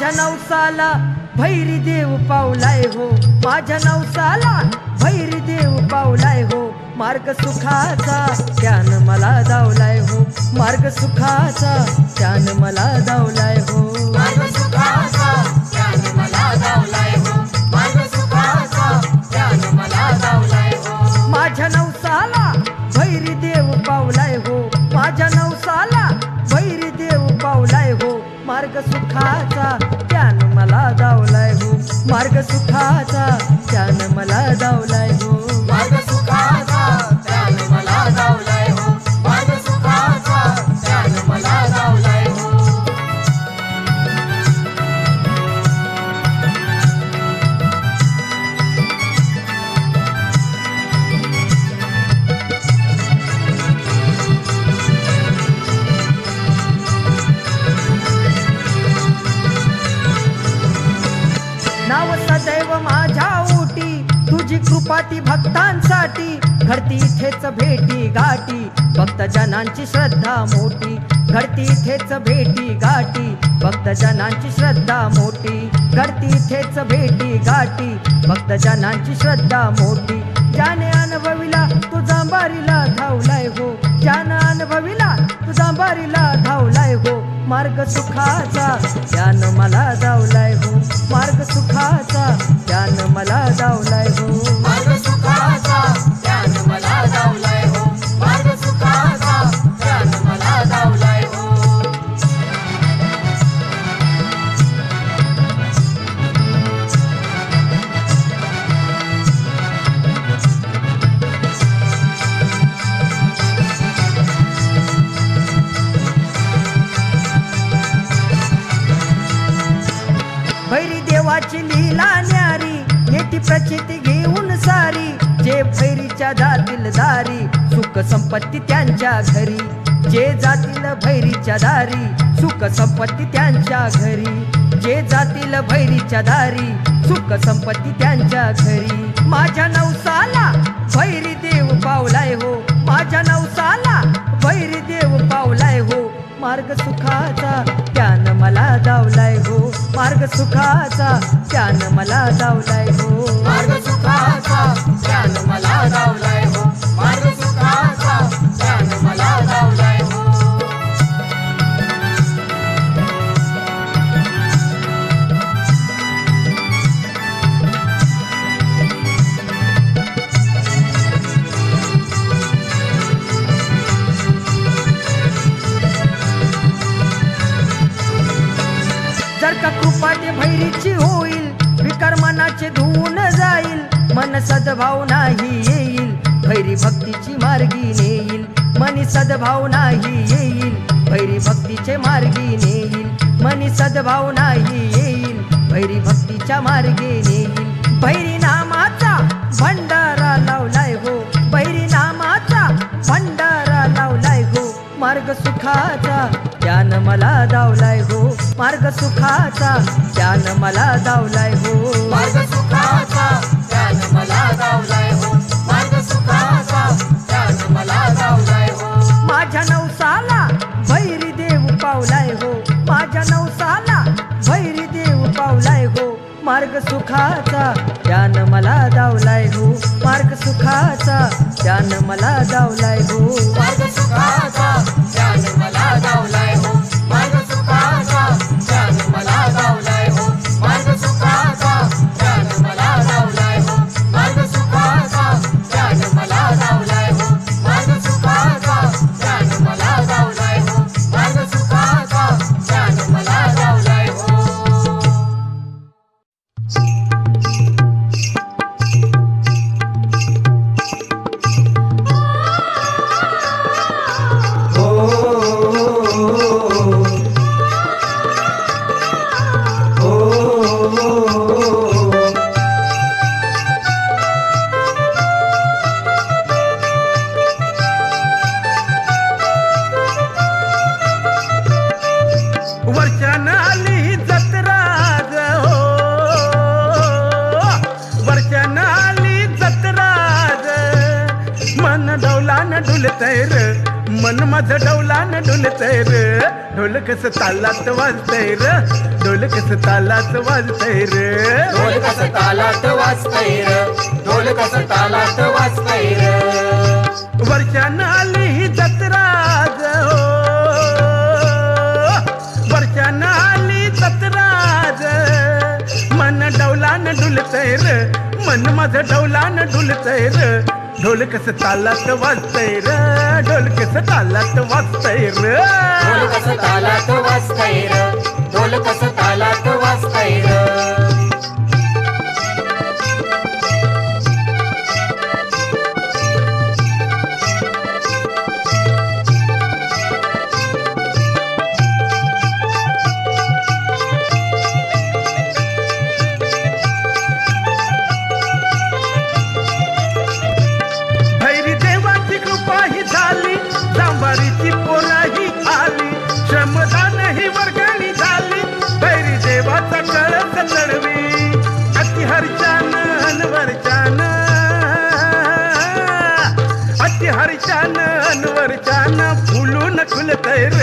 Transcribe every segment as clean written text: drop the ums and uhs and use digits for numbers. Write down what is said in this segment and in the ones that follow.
माझ्या नवसाला भैरी देव पावलाय हो, माझ्या नवसाला भैरी देव पावलाय हो, मार्ग सुखाचा त्यानं मला दावलाय हो, मार्ग सुखाचा त्यानं मला दावलाय हो, मार्ग सुखाचा त्यानं मला दावलाय हो, मार्ग सुखाचा त्यानं मला दावलाय हो. माझ्या नवसाला भैरी देव पावलाय हो, माझ्या नवसाला भैरी देव पावलाय हो, मार्ग सुखाचा त्यानं मला दावलाय हो, मार्ग सुखाचा त्यानं मला दावलाय हो, मार्ग सुखाचा त्यानं मला दावलाय हो, मार्ग सुखाचा त्यानं मला दावलाय हो. नाव सदैव माझ्या ओटी, तुझी कृपा ती भक्तांसाठी, घडती इथेच भेटी गाठी, भक्तजनांची श्रद्धा मोठी, घडती इथेच भेटी गाठी, भक्तजनांची श्रद्धा मोठी, घडती इथेच भेटी गाठी, भक्तजनांची श्रद्धा मोठी. ज्याने अनुभविला तो जांबारीला धावलाय हो, ज्यानं अनुभविला तो जांबारीला धावलाय हो, मार्ग सुखाचा त्यानं मला दावलाय हो, मार्ग सुखाचा त्यानं मला दावलाय हो, मार्ग सुखाचा त्यानं मला दावलाय हो, मार्ग सुखाचा त्यानं मला दावलाय हो. भैरी देवाची लीला न्यारी, येती प्रचिती घेऊन सारी, जे भैरीच्या जातील दारी, सुख संपत्ती त्यांच्या घरी, जे जातील भैरीच्या दारी, सुख संपत्ती त्यांच्या घरी, जे जातील भैरीच्या दारी, सुख संपत्ती त्यांच्या घरी. माझ्या नवसाला भैरी देव पावलाय हो, माझ्या नवसाला भैरी देव पावलाय हो, मार्ग सुखाचा त्यानं मला दावलाय हो, मार्ग सुखाचा त्यानं मला दावलाय हो, मार्ग सुखाचा त्यानं मला दावलाय हो, मार्ग सुखाचा त्यानं मला दावलाय हो. जर का कृपा ते भैरीची होईल, विकार मनाचे धुवून जाईल, मन सद्भाव नाही येईल, भैरी भक्तीची मार्गी नेईल, मनी सद्भाव नाही येईल, भैरी भक्तीचे मार्गी नेईल, मनी सद्भाव नाही येईल, भैरी भक्तीच्या मार्गे नेईल. भैरी नामाचा भंडारा लावलाय हो, भैरी नामाचा भंडारा लावलाय हो, मार्ग सुखाचा त्यानं मला दावलाय हो, मार्ग सुखाचा त्यानं मला दावलाय हो, मार्ग सुखाचा त्यानं मला दावलाय हो, मार्ग सुखाचा त्यानं मला दावलाय हो. माझ्या नवसाला भैरी देव पावलाय हो, माझ्या नवसाला भैरी देव पावलाय हो, मार्ग सुखाचा त्यानं मला दावलाय हो, मार्ग सुखाचा त्यानं मला दावलाय हो, मार्ग सुखाचा त्यानं मला दावलाय हो, मार्ग सुखाचा त्यानं मला दावलाय हो, मार्ग सुखाचा त्यानं मला दावलाय हो, मार्ग सुखाचा त्यानं मला दावलाय हो, मार्ग सुखाचा त्यानं मला दावलाय हो, मार्ग सुखाचा त्यानं मला दावलाय हो. वर्षान आली जत्रा ग हो, वर्षान आली जत्रा ग, मन डौलान डुलतय र, मन माझं डौलान डुलतय र ढोल कस तालात वाजतय र ढोल कस तालात वाजतय र ढोल कस तालात वाजतय र ढोल कस तालात वाजतय र वर्षानं आली ही जत्रा ग हो वर्षानं आली जत्रा ग मन डौलान डुलतय र मन माझं डौलान डुलतय र ढोल कस तालात वाजतय र ढोल कस तालात वाजतय र ढोल कस तालात वाजतय र ढोल कस तालात वाजतय र भैरी देवाची कृपा ही झाली जांभारीची पोराही आली श्रमदान ही वर्गणी झाली भैरी देवाचा कळस चढवी अति हर्षान अनवरचान अति हर्षान अनवरचान फुलून खुलतय र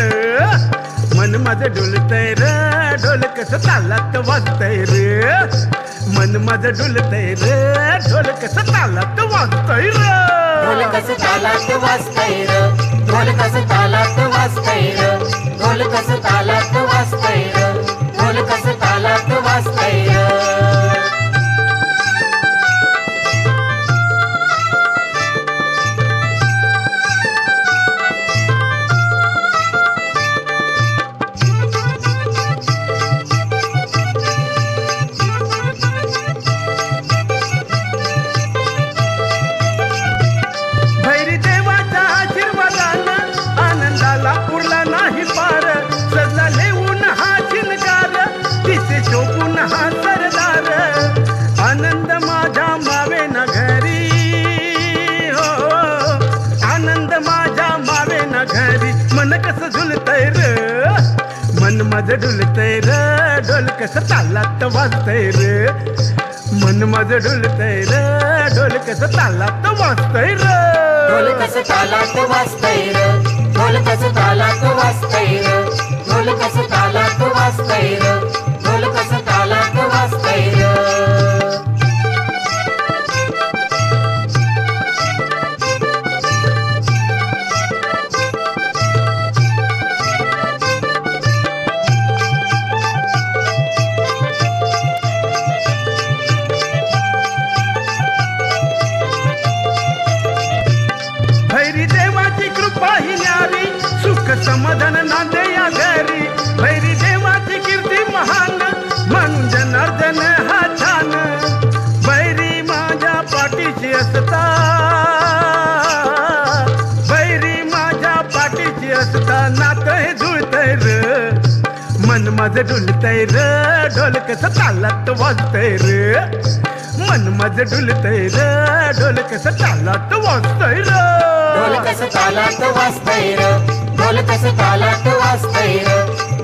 मन माझं डुलतय र ढोल कस तालात वाजतय र मन माझं डुलतय र ढोल कस तालात वाजतय र ढोल कस तालात वाजतय र ढोल कस तालात वाजतय र ढोल कस तालात वाजतय र ढोल कस तालात वाजतय र भैरी देवाच्या आशीर्वादानं आनंदाला उरला नाही पार सजला लेऊन हा शिनगार तिचे शोभून हा सरदार आनंद माझ्या मावे न घरी हो आनंद माझ्या मावे न घरी मन कस झुलतय र मन माझं डुलतय र ढोल कस तालात वाजतय र मन माझं डुलतय र ढोल कस तालात वाजतय र ढोल कस तालात वाजतय र ढोल कस तालात वाजतय र ढोल कस तालात वाजतय र ढोल कस तालात वाजतय र भैरी देवाची कृपा ही न्यारी सुख समाधान नांदे या घरी भैरी देवाची कीर्ती महान म्हणून जनार्दन हा छान भैरी माझ्या पाठीशी असता भैरी माझ्या पाठीशी असता नातं हे जुळतय र मन माझं डुलतय र ढोल कस तालात वाजतय र मन माझं डुलतय र ढोल कस तालात वाजतय र ढोल कस तालात वाजतय र ढोल कस तालात वाजतय र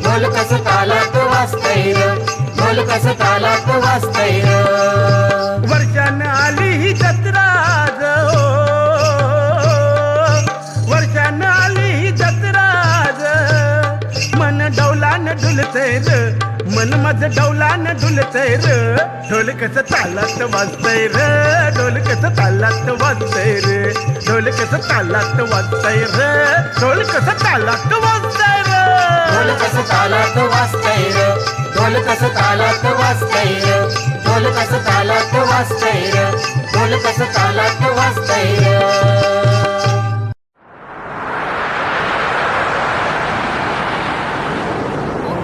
ढोल कस तालात वाजतय र ढोल कस तालात वाजतय र वर्षानं आली ही जत्रा ग हो वर्षानं आली ही जत्रा ग मन डौलान डुलतय र मन माझं डौलान डुलतय र ढोल कस तालात वाजतय र ढोल कस तालात वाजतय र ढोल कस तालात वाजतय र ढोल कस तालात वाजतय र ढोल कस तालात वाजतय र ढोल कस तालात वाजतय र ढोल कस तालात वाजतय र ढोल कस तालात वाजतय र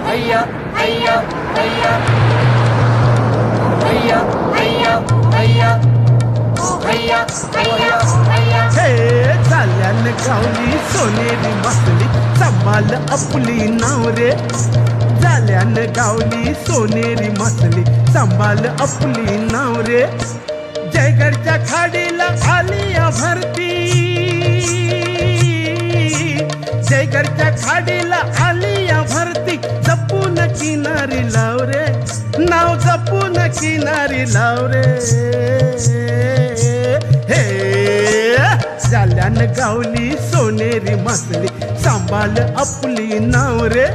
हैया हैया हैया हैया हैया हैया हैया हैया हैया हे झाल्यानं गावली सोनेरी मसली संभाल आपली नाव रे झाल्यानं गावली सोनेरी मसली संभाल आपली नाव रे जयगडच्या खाडीला आली या भरती जयगडच्या खाडीला आली या भरती जपून किनारी लाव रे नाव जपून किनारी लाव रे हे झाल्यानं गावली सोनेरी मासली सांभाळ आपली नाव रे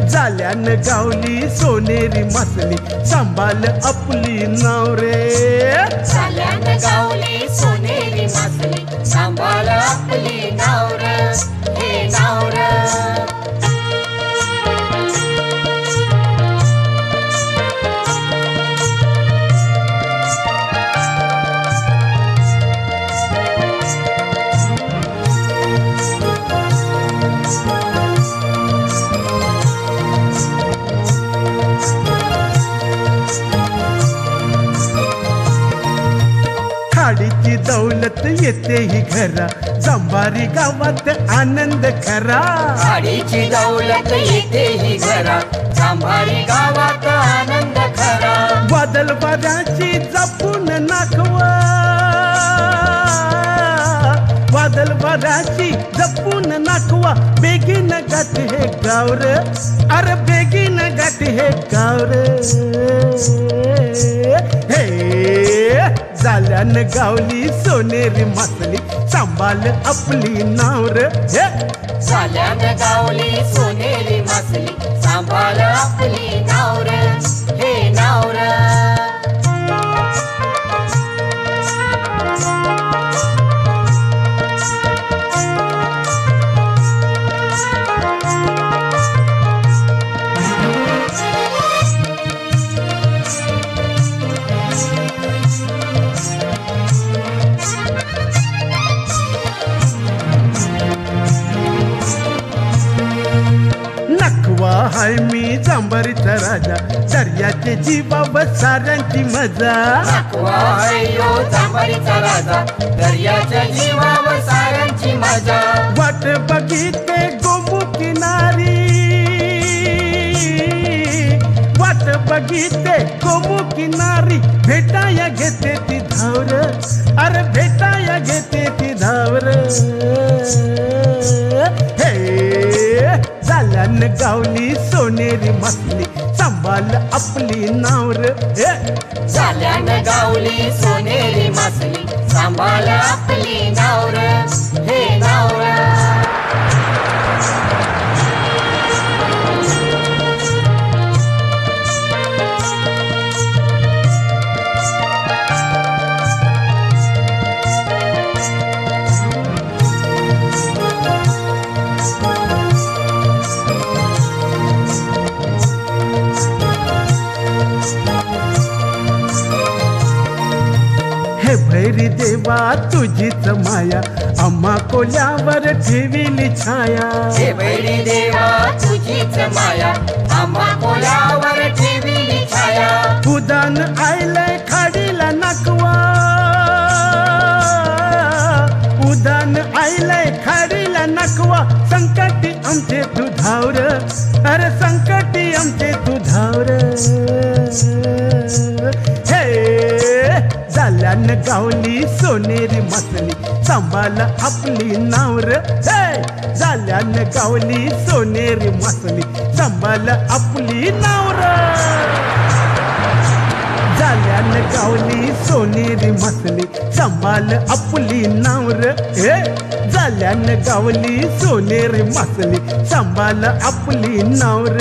झाल्यानं गावली सोनेरी मासली सांभाळ आपली नाव रे झाल्यानं गावली सोनेरी मासली सांभाळ आपली नावर हे नावर खाडीची दौलत येते ही घरा जंभारी गावात आनंद खरा खाडीची दौलत येते ही घरा सांभारी गावात आनंद खरा वादल वाऱ्याची जपून नाखवा वादल वाऱ्याची जपून नाखवा बेगीन गाठ हे गावर अरे बेगीन गाठ हे गावर हे झाल्यानं गावली सोनेरी मासली सांभाळ आपली नावर हे झाल्यानं गावली सोनेरी मासली सांभाळ आपली नावर हे नावर नखवा हाय मी जांभरीचा राजा दर्याचे जीवाव साऱ्यांची मजा अयो जांभरीचा राजा दर्याच्या जीवावर साऱ्यांची मजा वाट बघिते गोमू किनारी वाट बघिते गोमू किनारी भेटाया घेते ती धावर अरे भेटाया घेते ती धावर हे झाल्यानं गावली सोनेरी मासली सांभाळ आपली नावर हे झाल्यानं गावली सोनेरी मासली सांभाळ आपली नावर हे नावर हे भैरी देवा तुझीच माया आम्हा कोल्यावर ठेविली छाया हे बैरी देवा तुझीच माया आम्हा कोल्यावर ठेविली छाया उदान आयलंय खाडीला नाकवा उदान आयलंय खाडीला नाकवा संकटी आमचे तू धावर अरे संकटी आमचे तू धावर हे झाल्यानं गावली सोनेरी मासली सांभाळ आपली नावर हे झाल्यानं गावली सोनेरी मासली सांभाळ आपली नावर झाल्यानं गावली सोनेरी मासली सांभाळ आपली नावर हे झाल्यानं गावली सोनेरी मासली सांभाळ आपली नावर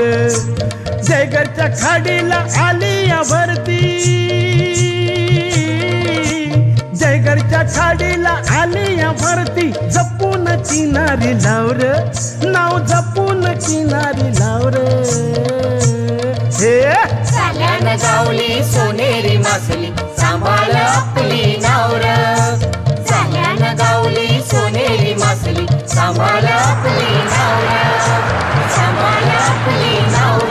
जयगडच्या खाडीला आली या भरती जयगडच्या खाडीला आली या भरती जपून किनारी लावर नाव जपून किनारी लावर हे झाल्यानं गावली सोनेरी मासली सांभाळ आपली नावर झाल्यानं गावली सोनेरी मासली सांभाळ आपली नावर सांभाळ आपली नावर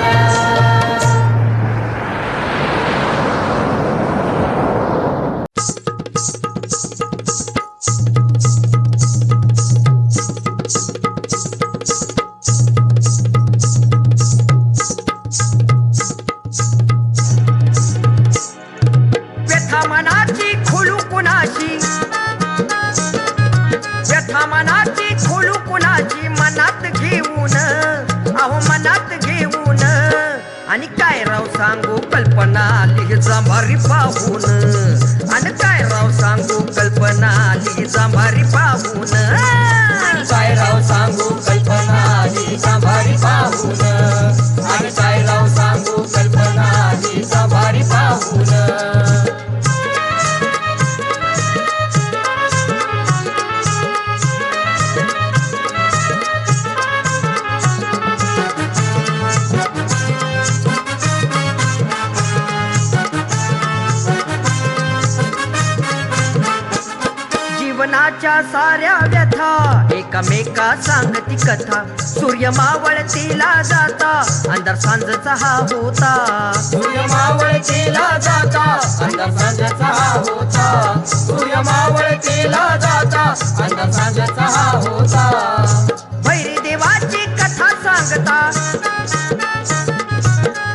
व्यथा मनाची खोलू कुणाची व्यथा मनाची खोलू कुणाची मनात घेऊन अहो मनात घेऊन आणि काय राव सांगू कल्पना आली जांभारी पाहून आणि काय राव सांगू कल्पना आली जांभारी पाहून काय राव सांगू कल्पना आली सांभारी पाहून आणि काय राव सांगू कल्पना आली सांभारी पाहून जीवनाच्या साऱ्या व्यथा एकामेका सांगती कथा सूर्य मावळतीला जाता अंधार सांजचा हा होता सूर्य मावळतीला जाता अंधार सांजेचा हा होता सूर्य मावळतीला जाता अंधार सांजेचा हा होता भैरी देवाची कथा सांगता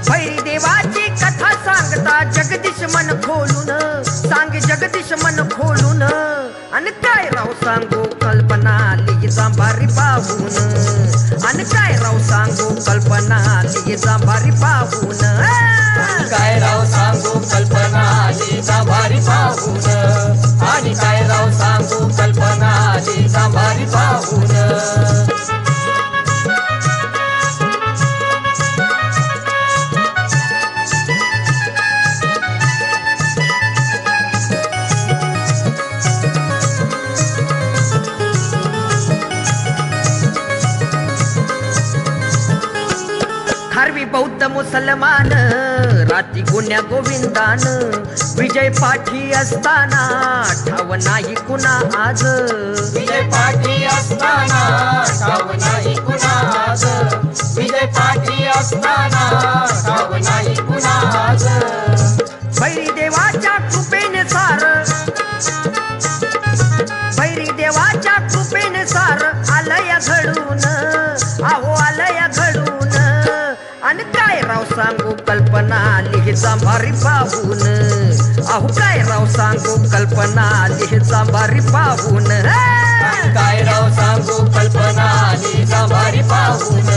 भैरी देवाची कथा सांगता जगदीश मन खोलून सांग जगदीश मन खोलून आणि काय राव सांगू कल्पना आली जांभारी पाहून आणि काय राव सांगू कल्पना आली जांभारी पाहून काय राव सांगू कल्पना आली सांभारी पाहून आणि काय राव सांगू कल्पना आली सांभारी पाहून खारवी बौद्ध मुसलमान राती गुन्ह्या गोविंदान विजय पाठी असताना ठाव नाही कुणा आज विजय पाठी असताना ठाव नाही कुणा आज विजय पाठी असताना ठाव नाही कुणा आज भैरी देवाच्या कृपेने सार भैरी देवाच्या कृपेने सार आलया घडून आहो आलया घडून आणि काय राव सांगू कल्पना आली जांभारी पाहून अहो काय राव सांगू कल्पना आली जांभारी पाहून काय राव सांगू कल्पना आली सांभारी पाहून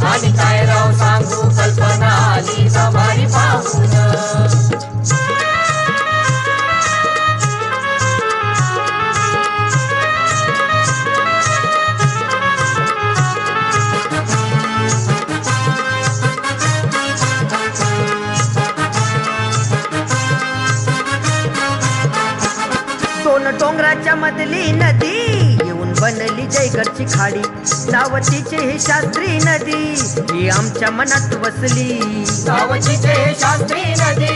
आणि काय राव सांगू कल्पना आली सांभारी पाहून दोन डोंगराच्या मधली नदी येऊन बनली जयगडची खाडी सावतीची ही शास्त्री नदी ही आमच्या मनात वसली सावतीचे शास्त्री नदी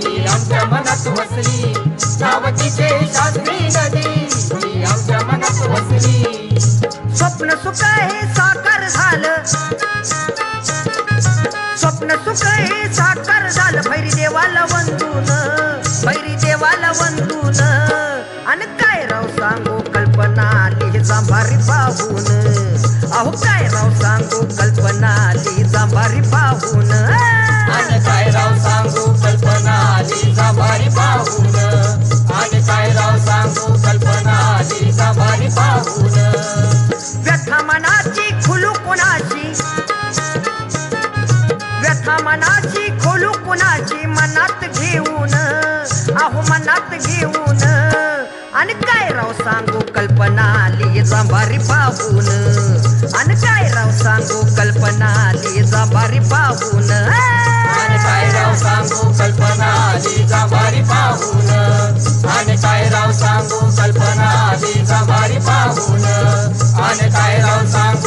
ही आमच्या मनात वसली सावतीचे शास्त्री नदी ही आमच्या मनात वसली स्वप्न सुख हे साकार झालं स्वप्न सुख हे साकार झालं भैरी देवाला वंदून भैरी देवाला वंदून आणि काय राव सांगू कल्पना आली जांभारी पाहून अहो काय राव सांगू कल्पना आली जांभारी पाहून आणि काय राव सांगू कल्पना आली सांभारी पाहून आणि काय राव सांगू कल्पना आली सांभारी पाहून व्यथा मनाची खुलू कुणाची व्यथा मनाची खोलू कुणाची मनात घेऊन अहो मनात घेऊन आणि काय राव सांगू कल्पना आली जांभारी पाहून आणि काय राव सांगू कल्पना आली जांभारी पाहून आणि काय राव सांगू कल्पना आली सांभारी पाहून आणि काय राव सांगू कल्पना आली सांभारी पाहून आणि काय राव सांगू